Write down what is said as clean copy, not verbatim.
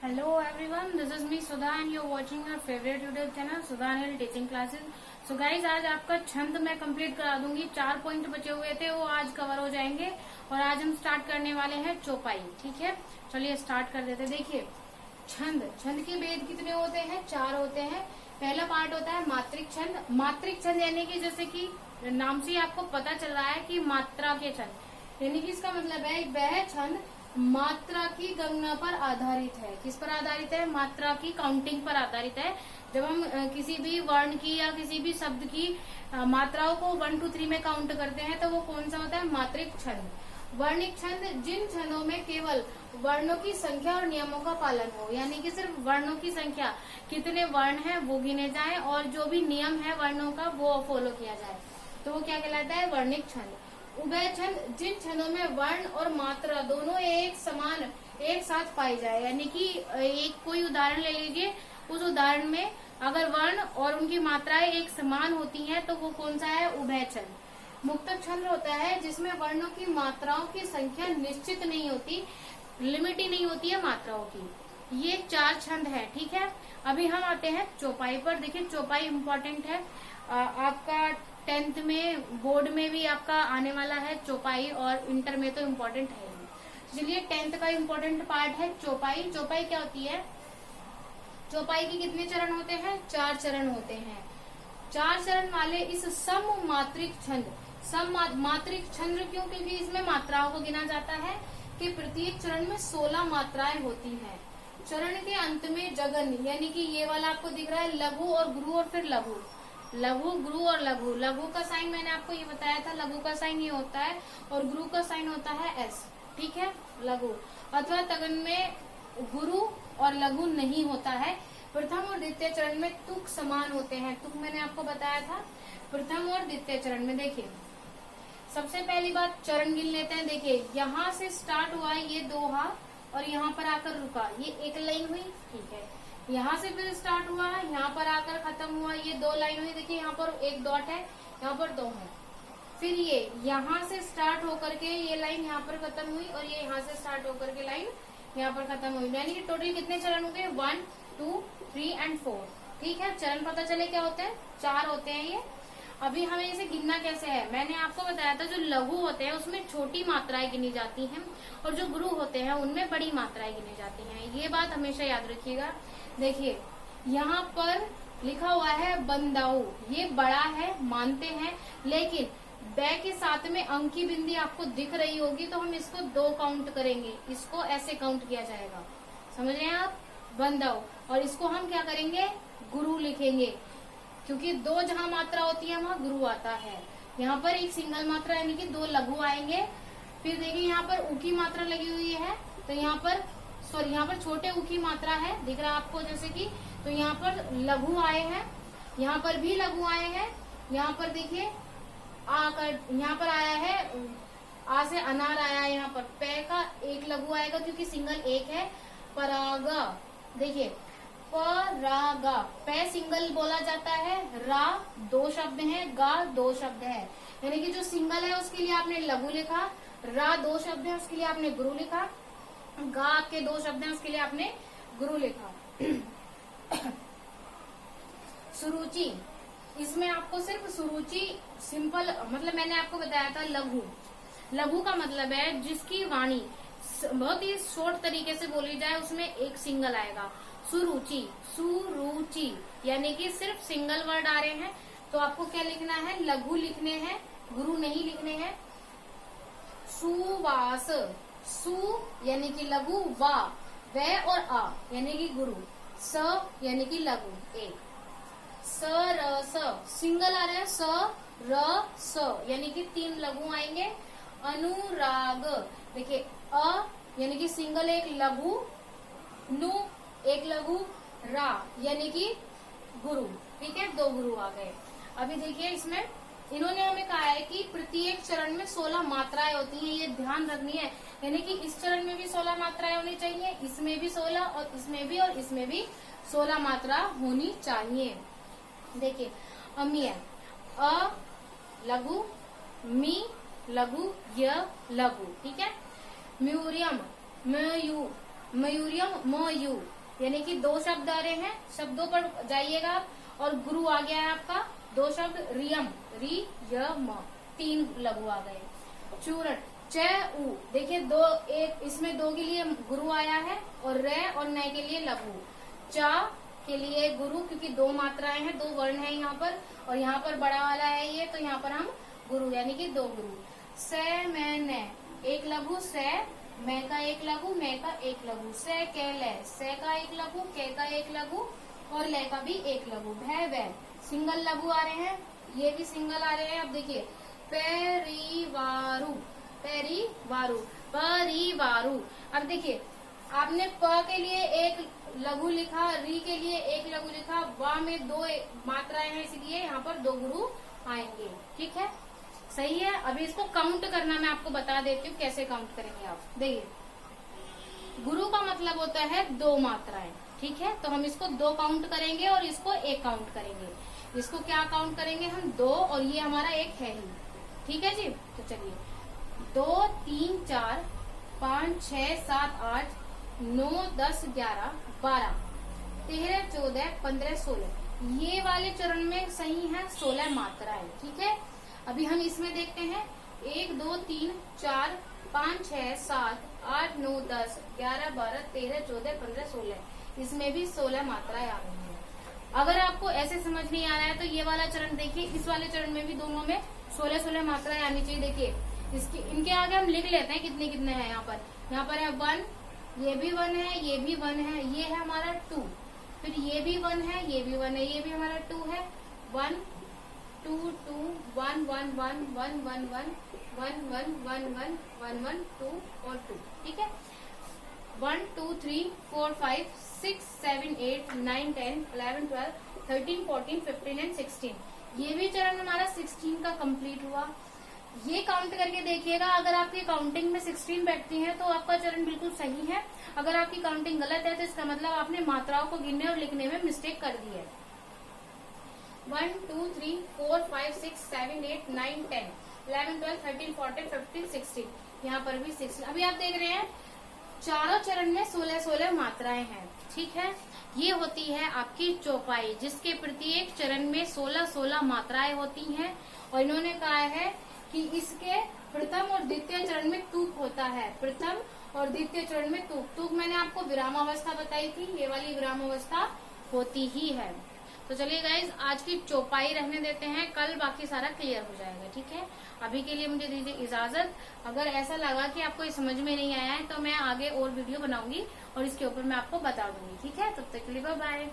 Hello everyone, this is me Sudha and you're watching your favorite YouTube channel Sudha Anil Teaching Classes. So guys, आज आपका छंद मैं complete करा दूंगी। 4 point बचे हुए थे वो आज कवर हो जाएंगे और आज हम स्टार्ट करने वाले हैं चौपाई। ठीक है, चलिए स्टार्ट कर देते हैं। देखिए, छंद के भेद कितने होते हैं? 4 होते हैं। पहला पार्ट होता है मात्रिक छंद। मात्रिक छंद यानी कि जैसे कि नाम से ही आपको पता चल रहा है कि मात्रा के छंद, यानी कि इसका मतलब है वह छंद मात्रा की गणना पर आधारित है। किस पर आधारित है? मात्रा की काउंटिंग पर आधारित है। जब हम किसी भी वर्ण की या किसी भी शब्द की मात्राओं को 1 2 3 में काउंट करते हैं तो वो कौन सा होता है? मात्रिक छंद। वर्णिक छंद जिन छंदों में केवल वर्णों की संख्या और नियमों का पालन हो, यानी कि सिर्फ वर्णों की संख्या, कितने वर्ण हैं वो गिने जाए और जो भी नियम है वर्णों का वो फॉलो किया जाए, तो वो क्या कहलाता है? वर्णिक छंद। उभय छंद जिन छंदों में वर्ण और मात्रा दोनों एक समान एक साथ पाई जाए, यानी कि एक कोई उदाहरण ले लीजिए, उस उदाहरण में अगर वर्ण और उनकी मात्राएं एक समान होती हैं तो वो कौन सा है? उभय छंद। मुक्तक छंद होता है जिसमें वर्णों की मात्राओं की संख्या निश्चित नहीं होती, लिमिट ही नहीं होती है मात्राओं की। ये 4 छंद है। ठीक है, अभी हम आते हैं चौपाई पर। देखिए, चौपाई इम्पोर्टेंट है। आपका 10th में बोर्ड में भी आपका आने वाला है चौपाई, और इंटर में तो इम्पोर्टेंट है ही। चलिए, 10th का इम्पोर्टेंट पार्ट है चौपाई। चौपाई क्या होती है? चौपाई के कितने चरण होते हैं? 4 चरण होते हैं। 4 चरण वाले इस सममात्रिक छंद, सममात्रिक छंद क्यों? क्योंकि इसमें मात्राओं को गिना जाता है कि प्रत्येक चरण में 16 मात्राएं होती हैं। चरण के अंत में जगन, यानी कि ये वाला आपको दिख रहा है लघु और गुरु और फिर लघु, लघु गुरु और लघु। लघु का साइन मैंने आपको ये बताया था, लघु का साइन ये होता है और गुरु का साइन होता है एस। ठीक है, लघु अथवा तगन में गुरु और लघु नहीं होता है। प्रथम और द्वितीय चरण में तुक समान होते हैं। तुक मैंने आपको बताया था प्रथम और द्वितीय चरण में। देखिए, सबसे पहली बात चरण गिन लेते हैं। देखिए, यहाँ से स्टार्ट हुआ ये दोहा और यहाँ पर आकर रुका, ये एक लाइन हुई। ठीक है, यहाँ से फिर स्टार्ट हुआ, यहाँ पर आकर खत्म हुआ, ये 2 लाइन हुई। देखिए, यहाँ पर एक डॉट है, यहाँ पर 2 है। फिर ये यहाँ से स्टार्ट होकर के ये लाइन यहाँ पर खत्म हुई और ये यहाँ से स्टार्ट होकर के लाइन यहाँ पर खत्म हुई। यानी कि टोटल कितने चरण हो गए? 1 2 3 एंड 4। ठीक है, चरण पता चले क्या होते हैं? 4 होते हैं ये। अभी हमें इसे गिनना कैसे है? मैंने आपको बताया था जो लघु होते हैं उसमें छोटी मात्राएं गिनी जाती हैं और जो गुरु होते हैं उनमें बड़ी मात्राएं गिनी जाती हैं। ये बात हमेशा याद रखिएगा। देखिए, यहाँ पर लिखा हुआ है बंदाऊ, ये बड़ा है मानते हैं, लेकिन बै के साथ में अंक की बिंदी आपको दिख रही होगी तो हम इसको 2 काउंट करेंगे, इसको ऐसे काउंट किया जाएगा। समझ रहे हैं आप? बंदाऊ। और इसको हम क्या करेंगे? गुरु लिखेंगे, क्योंकि 2 जहां मात्रा होती है वहां गुरु आता है। यहाँ पर एक सिंगल मात्रा यानी कि 2 लघु आएंगे। फिर देखिए, यहाँ पर ऊ की मात्रा लगी हुई है तो यहाँ पर यहाँ पर छोटे ऊ की मात्रा है, दिख रहा है आपको जैसे कि, तो यहाँ पर लघु आए हैं, यहाँ पर भी लघु आए हैं। यहाँ पर देखिए आकर यहाँ पर आया है, आ से अनार आया है। यहाँ पर पै का एक लघु आएगा क्योंकि सिंगल एक है। परागा, देखिए परागा, पै सिंगल बोला जाता है, रा 2 शब्द है, गा 2 शब्द है, यानी कि जो सिंगल है उसके लिए आपने लघु लिखा, रा 2 शब्द है उसके लिए आपने गुरु लिखा, गा के 2 शब्द हैं उसके लिए आपने गुरु लिखा। सुरुचि, इसमें आपको सिर्फ सुरुचि सिंपल, मतलब मैंने आपको बताया था लघु। लघु का मतलब है जिसकी वाणी बहुत ही शॉर्ट तरीके से बोली जाए, उसमें एक सिंगल आएगा। सुरुचि, सुरुचि यानी कि सिर्फ सिंगल वर्ड आ रहे हैं तो आपको क्या लिखना है? लघु लिखने हैं, गुरु नहीं लिखने हैं। सुवास, सु यानी कि लघु, वा व और आ यानी कि गुरु, स यानी कि लघु एक। स र स सिंगल आ रहा है, स र स यानी कि 3 लघु आएंगे। अनुराग, देखिए अ यानी कि सिंगल एक लघु, नु एक लघु, रा यानी कि गुरु। ठीक है, 2 गुरु आ गए। अभी देखिए, इसमें इन्होंने हमें कहा है कि प्रत्येक चरण में 16 मात्राएं होती हैं, ये ध्यान रखनी है। यानी कि इस चरण में भी 16 मात्राएं होनी चाहिए, इसमें भी 16 और इसमें भी 16 मात्रा होनी चाहिए। देखिए, अमीय, अ लघु, मी लघु, य लघु। ठीक है, म्यूरियम, मयू मयूरियम म यू, यानी कि 2 शब्द आ रहे हैं, शब्दों पर जाइएगा आप, और गुरु आ गया है आपका 2 शब्द, रियम री य म, 3 लघु आ गए। चूरट च उ, देखिए 2 एक इसमें 2 के लिए गुरु आया है और रे और नय के लिए लघु। चा के लिए गुरु, क्योंकि 2 मात्राएं हैं, 2 वर्ण है यहाँ पर, और यहाँ पर बड़ा वाला है ये, तो यहाँ पर हम गुरु यानी कि 2 गुरु। से मैं ने, 1 लघु से, मैं का 1 लघु, मैं का 1 लघु। से के ले, से का 1 लघु, के का 1 लघु और ले का भी 1 लघु। भय वे, सिंगल लघु आ रहे हैं, ये भी सिंगल आ रहे हैं। अब देखिए पेरीवारू, पेरीवारू, परिवारू। अब देखिए आपने प के लिए 1 लघु लिखा, री के लिए 1 लघु लिखा, वा में 2 मात्राएं हैं, इसलिए यहाँ पर 2 गुरु आएंगे। ठीक है, सही है। अभी इसको काउंट करना मैं आपको बता देती हूँ, कैसे काउंट करेंगे आप। देखिए गुरु का मतलब होता है 2 मात्राएं, ठीक है, तो हम इसको 2 काउंट करेंगे और इसको 1 काउंट करेंगे। इसको क्या काउंट करेंगे हम, 2, और ये हमारा 1 है ही। ठीक है जी, तो चलिए 2 3 4 5 6 7 8 9 10 11 12 13 14 15 16, ये वाले चरण में सही है 16 मात्राएं। ठीक है, अभी हम इसमें देखते हैं 1 2 3 4 5 6 7 8 9 10 11 12 13 14 15 16, इसमें भी 16 मात्राएं आ गई हैं। अगर आपको ऐसे समझ नहीं आ रहा है तो ये वाला चरण देखिए, इस वाले चरण में भी दोनों में 16 मात्राएं आनी चाहिए। देखिए इसके इनके आगे हम लिख लेते हैं कितने कितने हैं। यहाँ पर है 1, ये भी 1 है, ये भी 1 है, ये है हमारा 2, फिर ये भी 1 है, ये भी 1 है, ये भी हमारा 2 है। 1 2 2 1 1 1 1 1 1 1 1 1 1 1 1 2 और 2। ठीक है, 1 2 3 4 5 6 7 8 9 10 11 12 13 14 15 एंड 16, ये भी चरण हमारा 16 का कंप्लीट हुआ। ये काउंट करके देखिएगा, अगर आपकी काउंटिंग में 16 बैठती है तो आपका चरण बिल्कुल सही है। अगर आपकी काउंटिंग गलत है तो इसका मतलब आपने मात्राओं को गिनने और लिखने में मिस्टेक कर दी है। 1 2 3 4 5 6 7 8 9 10 11 12 13 14 15 16, यहाँ पर भी 16। अभी आप देख रहे हैं चारों चरण में 16 मात्राएं हैं। ठीक है, ये होती है आपकी चौपाई, जिसके प्रत्येक चरण में 16 मात्राएं होती हैं। और इन्होंने कहा है कि इसके प्रथम और द्वितीय चरण में तूक होता है। प्रथम और द्वितीय चरण में तूक मैंने आपको विरामावस्था बताई थी, ये वाली विरामावस्था होती ही है। तो चलिए गाइज, आज की चौपाई रहने देते हैं, कल बाकी सारा क्लियर हो जाएगा। ठीक है, अभी के लिए मुझे दीजिए इजाजत। अगर ऐसा लगा कि आपको ये समझ में नहीं आया है तो मैं आगे और वीडियो बनाऊंगी और इसके ऊपर मैं आपको बता दूंगी। ठीक है, तब तक के लिए बाय बाय।